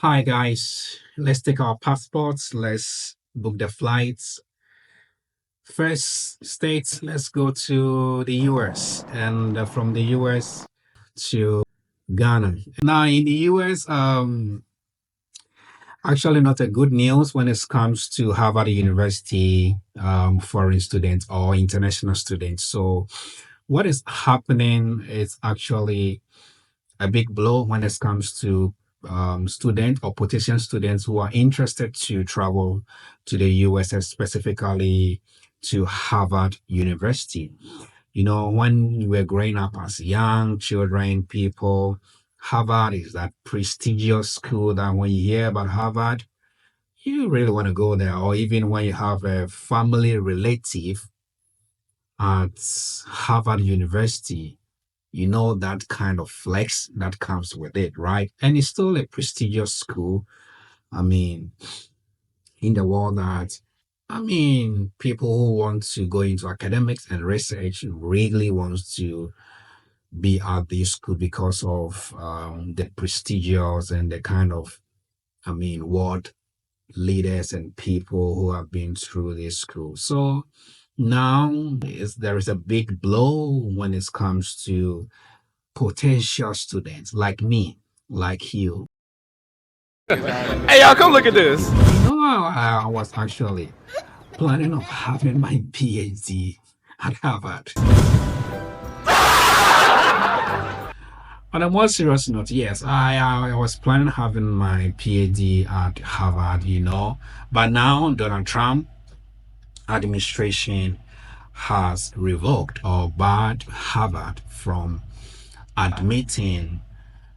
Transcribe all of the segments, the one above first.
Hi guys, let's take our passports, let's book the flights. First states, let's go to the US and from the US to Ghana. Now in the US, actually not a good news when it comes to Harvard University foreign students or international students. So what is happening is actually a big blow when it comes to students or potential students who are interested to travel to the US, and specifically to Harvard University. You know, when we were growing up as young children, people, Harvard is that prestigious school that when you hear about Harvard, you really want to go there. Or even when you have a family relative at Harvard University, you know that kind of flex that comes with it, right? And it's still a prestigious school. I mean, in the world that, people who want to go into academics and research really wants to be at this school because of the prestigious and the kind of, world leaders and people who have been through this school. So now there is a big blow when it comes to potential students like me, like you. Hey, y'all, come look at this. No, I was actually planning on having my PhD at Harvard. On a more serious note, yes, I was planning on having my PhD at Harvard, but now Donald Trump administration has revoked or barred Harvard from admitting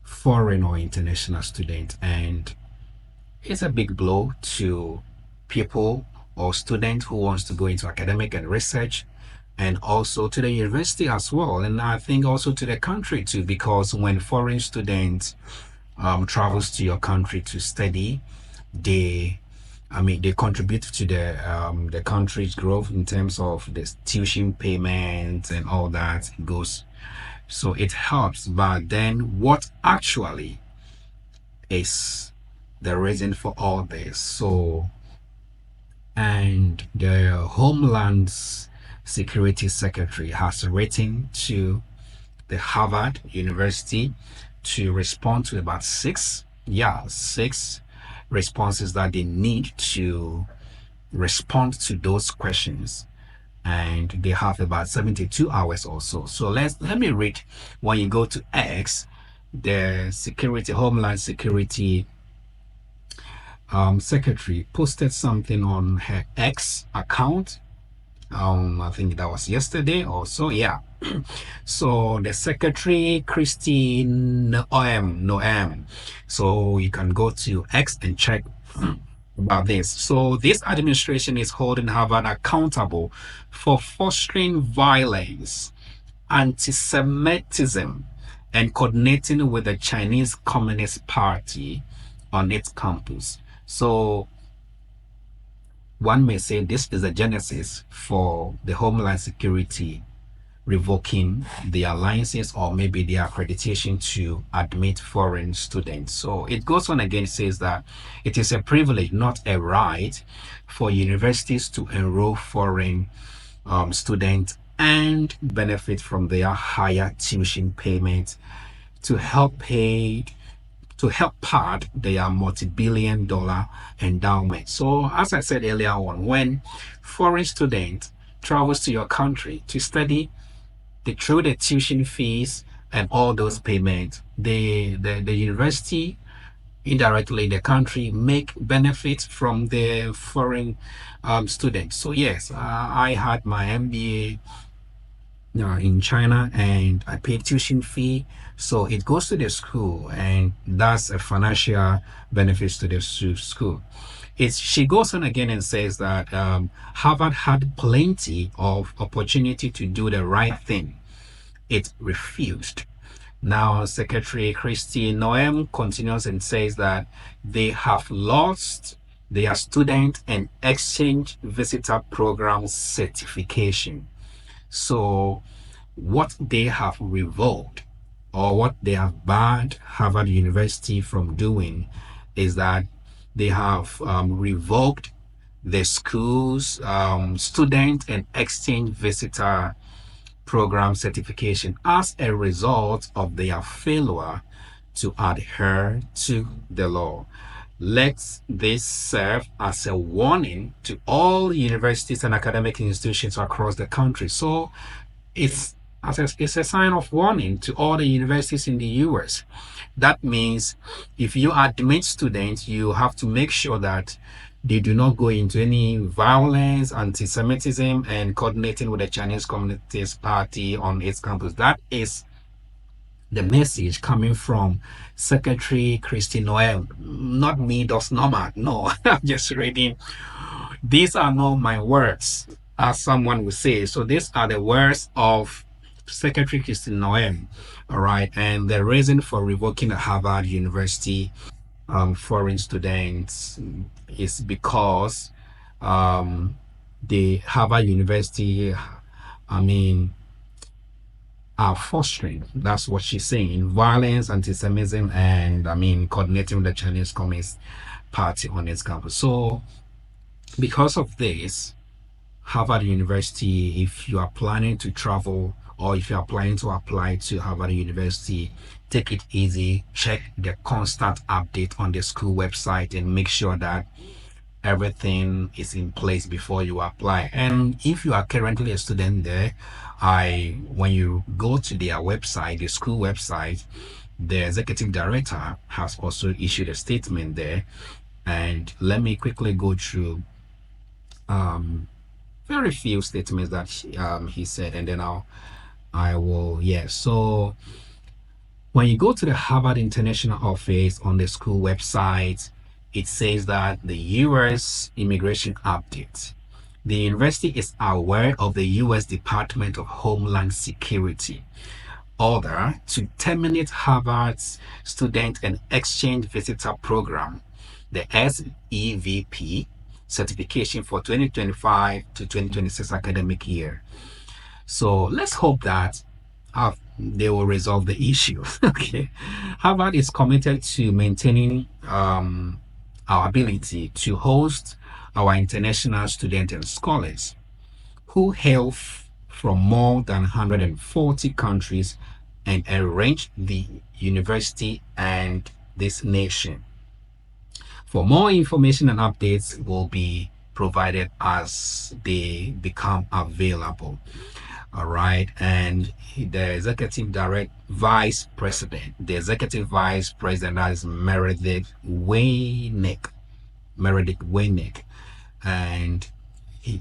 foreign or international students, and it's a big blow to people or students who wants to go into academic and research, and also to the university as well, and I think also to the country too, because when foreign students travels to your country to study, they they contribute to the country's growth in terms of the tuition payments and all that. It goes, so it helps. But then what actually is the reason for all this? So, and the Homeland Security Secretary has written to the Harvard University to respond to about six responses that they need to respond to those questions, and they have about 72 hours or so. So let me read. When you go to X, the Homeland Security secretary posted something on her X account. I think that was yesterday or so. Yeah. So the secretary, Christine Noem. So you can go to X and check about this. So this administration is holding Harvard accountable for fostering violence, anti-Semitism, and coordinating with the Chinese Communist Party on its campus. So one may say this is the genesis for the Homeland Security revoking the alliances or maybe the accreditation to admit foreign students. So it goes on again, says that it is a privilege, not a right, for universities to enroll foreign students and benefit from their higher tuition payments to help pad their multi-billion-dollar endowment. So as I said earlier on, when foreign student travels to your country to study, through the tuition fees and all those payments, the university, indirectly the country, make benefits from the foreign students. So yes, I had my MBA in China, and I paid tuition fee, so it goes to the school, and that's a financial benefits to the school. She goes on again and says that Harvard had plenty of opportunity to do the right thing. It refused. Now, Secretary Christine Noem continues and says that they have lost their student and exchange visitor program certification. So what they have revoked or what they have barred Harvard University from doing is that they have revoked the school's student and exchange visitor program certification as a result of their failure to adhere to the law. Let this serve as a warning to all universities and academic institutions across the country. So it's it's a sign of warning to all the universities in the US. That means if you admit students, you have to make sure that they do not go into any violence, anti-Semitism, and coordinating with the Chinese Communist Party on its campus. That is the message coming from Secretary Christy Noel, not me, Nomad. No, I'm just reading. These are not my words, as someone would say. So these are the words of Secretary Christy Noel. All right. And the reason for revoking the Harvard University foreign students is because um, the Harvard University, I mean, are fostering. That's what she's saying. Violence, anti-Semitism, and I mean, coordinating with the Chinese Communist Party on its campus. So, because of this, Harvard University, if you are planning to travel or if you are planning to apply to Harvard University, take it easy. Check the constant update on the school website and make sure that everything is in place before you apply. And if you are currently a student there, when you go to their website, the school website, the executive director has also issued a statement there. And let me quickly go through very few statements that he said, and then I will, yeah. So when you go to the Harvard International Office on the school website, it says that the U.S. immigration update. The university is aware of the U.S. Department of Homeland Security order to terminate Harvard's Student and Exchange Visitor Program, the SEVP, certification for 2025 to 2026 academic year. So let's hope that they will resolve the issue. Okay. Harvard is committed to maintaining our ability to host our international students and scholars who hail from more than 140 countries and enrich the university and this nation. For more information and updates will be provided as they become available. All right. And the executive vice president, that is Meredith Waynick. And he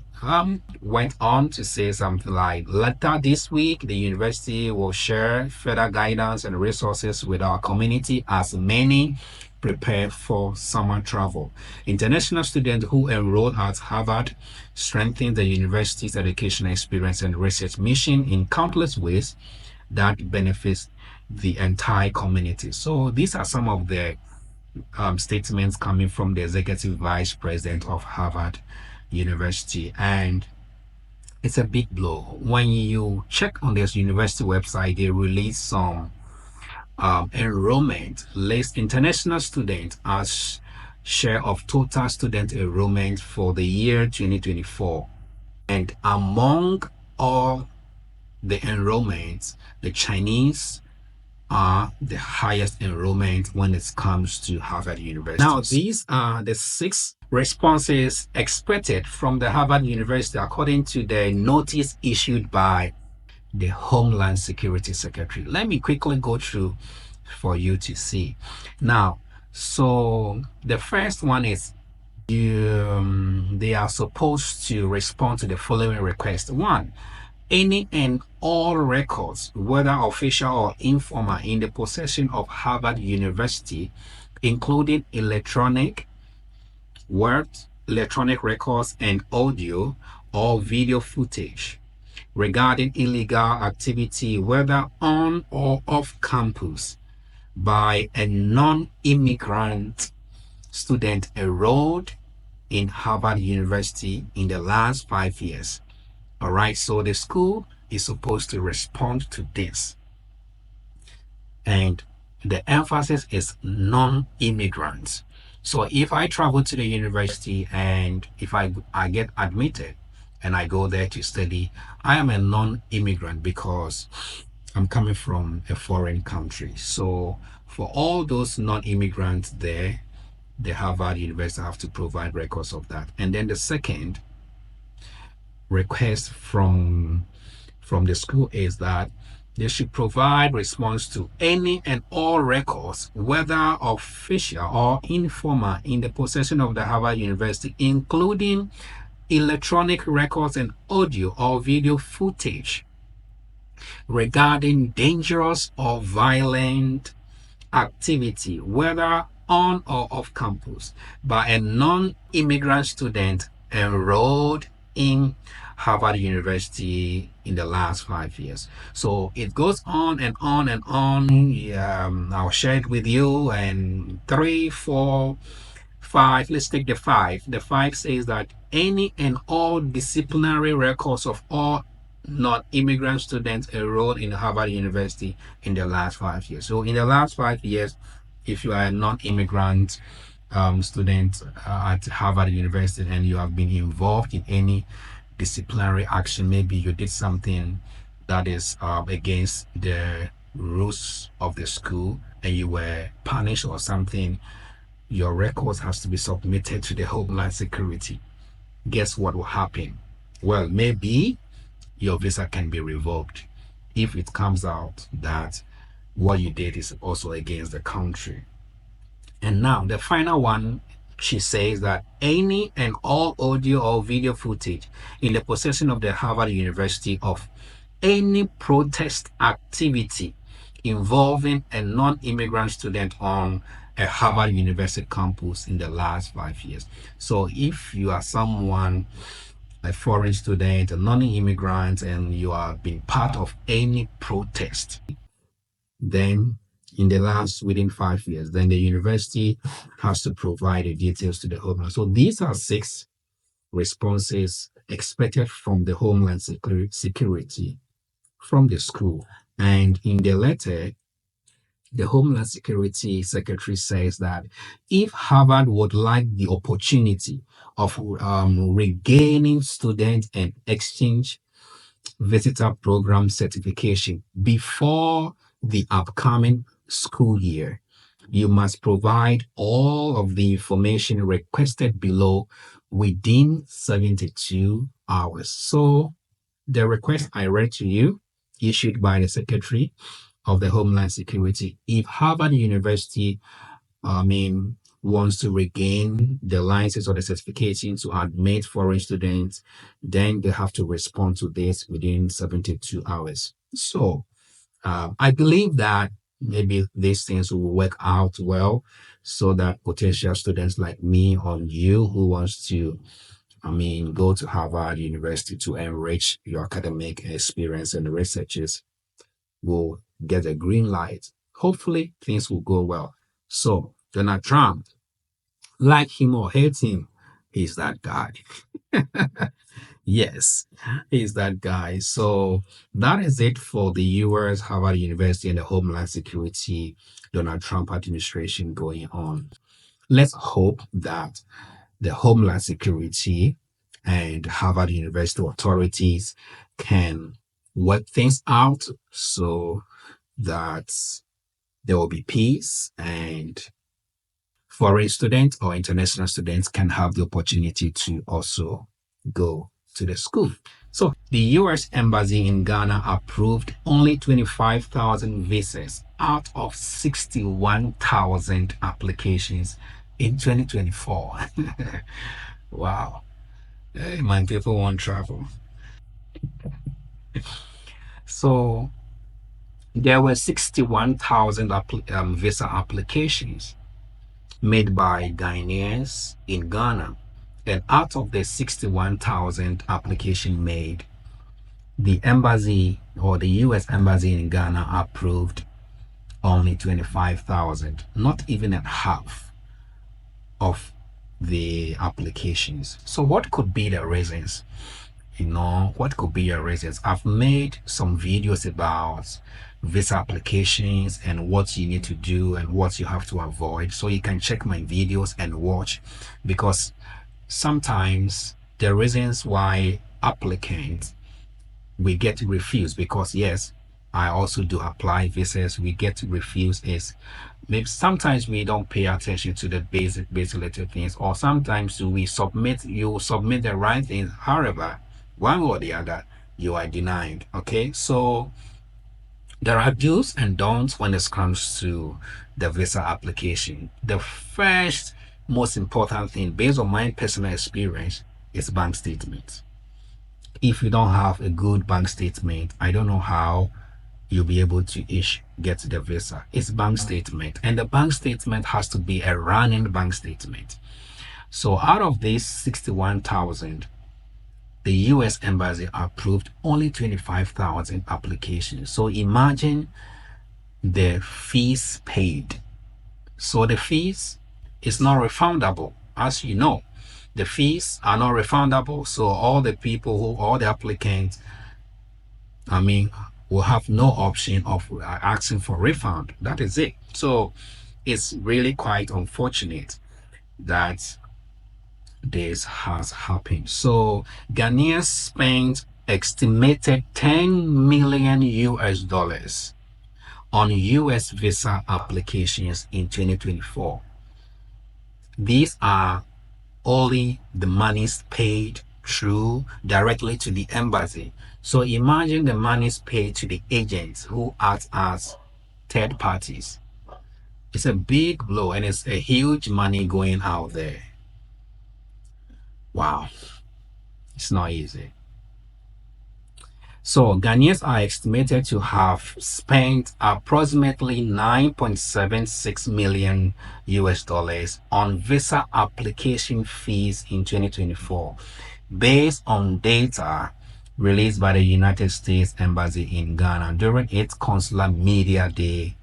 went on to say something like, later this week, the university will share further guidance and resources with our community as many prepare for summer travel. International students who enroll at Harvard strengthen the university's education experience and research mission in countless ways that benefits the entire community. So these are some of the statements coming from the executive vice president of Harvard University. And it's a big blow. When you check on this university website, they release some enrollment list international students as share of total student enrollment for the year 2024. And among all the enrollments, the Chinese are the highest enrollment when it comes to Harvard University. Now, these are the 6 responses expected from the Harvard University according to the notice issued by the Homeland Security Secretary. Let me quickly go through for you to see. Now, so the first one is they are supposed to respond to the following request. 1, any and all records, whether official or informal, in the possession of Harvard University, including electronic records and audio or video footage regarding illegal activity, whether on or off campus, by a non-immigrant student enrolled in Harvard University in the last 5 years. All right, so the school is supposed to respond to this. And the emphasis is non-immigrants. So if I travel to the university and if I get admitted and I go there to study, I am a non-immigrant because I'm coming from a foreign country. So for all those non-immigrants there, the Harvard University have to provide records of that. And then the second request from the school is that they should provide response to any and all records, whether official or informal, in the possession of the Harvard University, including electronic records and audio or video footage regarding dangerous or violent activity, whether on or off campus, by a non-immigrant student enrolled in Harvard University in the last 5 years. So it goes on and on and on. I'll share it with you. And three, four, five. Let's take the five. The five says that any and all disciplinary records of all non-immigrant students enrolled in Harvard University in the last 5 years. So in the last 5 years, if you are a non-immigrant student at Harvard University and you have been involved in any disciplinary action, maybe you did something that is against the rules of the school and you were punished or something, your records has to be submitted to the Homeland Security. Guess what will happen? Well, maybe your visa can be revoked if it comes out that what you did is also against the country. And now the final one, she says that any and all audio or video footage in the possession of the Harvard University of any protest activity involving a non-immigrant student on a Harvard University campus in the last 5 years. So if you are someone, a foreign student, a non-immigrant, and you are being part of any protest, then in the last within 5 years, then the university has to provide the details to the Homeland. So these are six responses expected from the Homeland Security from the school. And in the letter, the Homeland Security Secretary says that if Harvard would like the opportunity of regaining student and exchange visitor program certification before the upcoming school year, you must provide all of the information requested below within 72 hours. So the request I read to you, issued by the Secretary of the Homeland Security, if Harvard University, wants to regain the license or the certification to admit foreign students, then they have to respond to this within 72 hours. So I believe that maybe these things will work out well so that potential students like me or you who wants to go to Harvard University to enrich your academic experience and researches will get a green light. Hopefully, things will go well. So, Donald Trump, like him or hate him, he's that guy. Yes, he's that guy. So, that is it for the US, Harvard University, and the Homeland Security Donald Trump administration going on. Let's hope that the Homeland Security and Harvard University authorities can work things out so that there will be peace and foreign students or international students can have the opportunity to also go to the school. So the US Embassy in Ghana approved only 25,000 visas out of 61,000 applications in 2024. Wow. Hey, man, people want travel. So there were 61,000 visa applications made by Ghanaians in Ghana. And out of the 61,000 application made, the embassy or the US Embassy in Ghana approved only 25,000, not even a half of the applications. So what could be the reasons? What could be your reasons? I've made some videos about visa applications and what you need to do and what you have to avoid. So you can check my videos and watch, because sometimes the reasons why applicants we get refused, because yes, I also do apply visas, we get refused is maybe sometimes we don't pay attention to the basic little things, or sometimes you submit the right things, however one or the other you are denied. Okay, so there are do's and don'ts when it comes to the visa application. The first most important thing, based on my personal experience, is bank statement. If you don't have a good bank statement, I don't know how you'll be able to get the visa. It's bank statement, and the bank statement has to be a running bank statement. So out of this 61,000, the US Embassy approved only 25,000 applications. So imagine the fees paid. So the fees is not refundable, as you know. The fees are not refundable. So all the applicants, will have no option of asking for refund. That is it. So it's really quite unfortunate that this has happened. So Ghanaians spent estimated 10 million US dollars on US visa applications in 2024. These are only the monies paid through directly to the embassy. So imagine the monies paid to the agents who act as third parties. It's a big blow, and it's a huge money going out there. Wow, it's not easy. So Ghanaians are estimated to have spent approximately 9.76 million US dollars on visa application fees in 2024, based on data released by the United States Embassy in Ghana during its Consular Media Day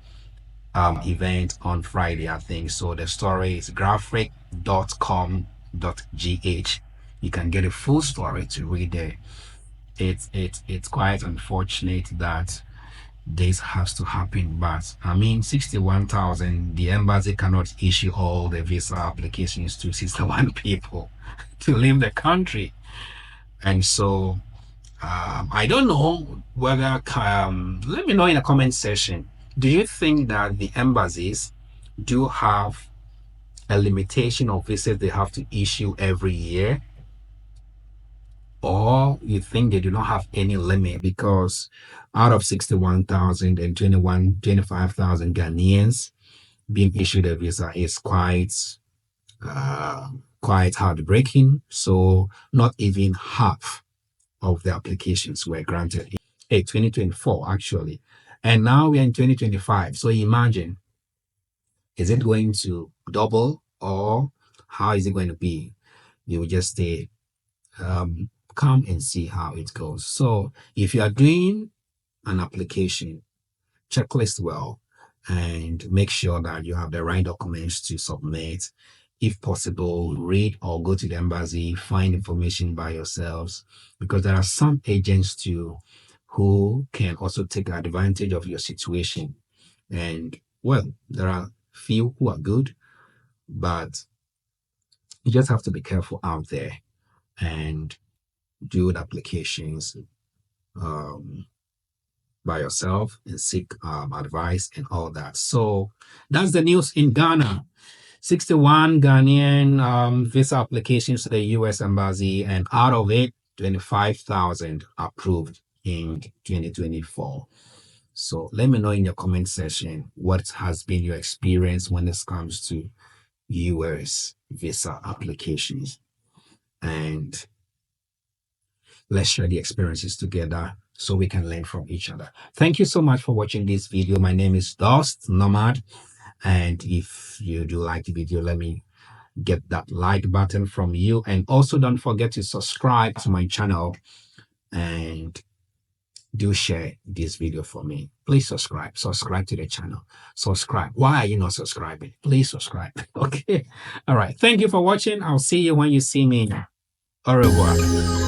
event on Friday, I think. So the story is graphic.com.gh. You can get a full story to read there. It's quite unfortunate that this has to happen, but 61,000, the embassy cannot issue all the visa applications to 61 people to leave the country. And so I don't know whether let me know in the comment section, do you think that the embassies do have a limitation of visas they have to issue every year, or you think they do not have any limit? Because out of 61,000 and 25,000 Ghanaians being issued a visa is quite heartbreaking. So not even half of the applications were granted in 2024 actually, and now we're in 2025. So imagine, is it going to double, or how is it going to be? You will just stay come and see how it goes. So if you are doing an application, checklist well and make sure that you have the right documents to submit. If possible, read or go to the embassy, find information by yourselves, because there are some agents too who can also take advantage of your situation. And well, there are few who are good, but you just have to be careful out there and do the applications by yourself and seek advice and all that. So that's the news in Ghana. 61 Ghanaian visa applications to the US Embassy, and out of it, 25,000 approved in 2024. So let me know in your comment section what has been your experience when it comes to US visa applications. And let's share the experiences together so we can learn from each other. Thank you so much for watching this video. My name is Dost Nomad. And if you do like the video, let me get that like button from you. And also don't forget to subscribe to my channel and do share this video for me. Please subscribe to the channel. Subscribe. Why are you not subscribing? Please subscribe. Okay. All right. Thank you for watching. I'll see you when you see me. Au revoir.